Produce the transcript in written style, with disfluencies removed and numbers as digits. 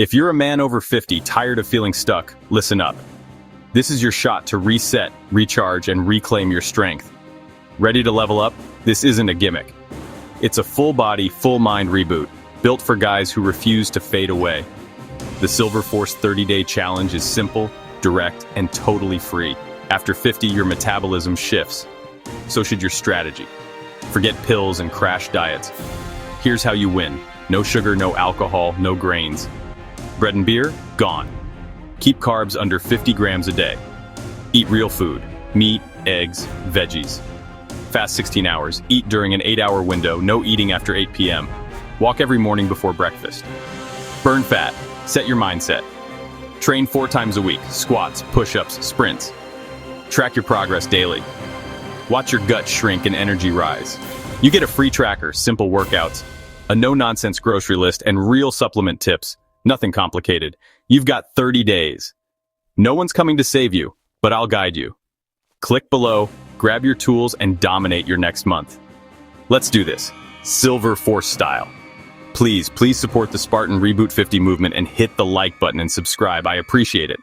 If you're a man over 50 tired of feeling stuck, listen up. This is your shot to reset, recharge, and reclaim your strength. Ready to level up? This isn't a gimmick. It's a full-body, full-mind reboot, built for guys who refuse to fade away. The Silver Force 30-Day Challenge is simple, direct, and totally free. After 50, your metabolism shifts. So should your strategy. Forget pills and crash diets. Here's how you win. No sugar, no alcohol, no grains. Bread and beer? Gone. Keep carbs under 50 grams a day. Eat real food. Meat, eggs, veggies. Fast 16 hours. Eat during an 8-hour window. No eating after 8 p.m. Walk every morning before breakfast. Burn fat. Set your mindset. Train 4 times a week. Squats, push-ups, sprints. Track your progress daily. Watch your gut shrink and energy rise. You get a free tracker, simple workouts, a no-nonsense grocery list, and real supplement tips. Nothing complicated. You've got 30 days. No one's coming to save you, but I'll guide you. Click below, grab your tools, and dominate your next month. Let's do this, Silver Force style. Please support the Spartan Reboot 50 movement and hit the like button and subscribe. I appreciate it.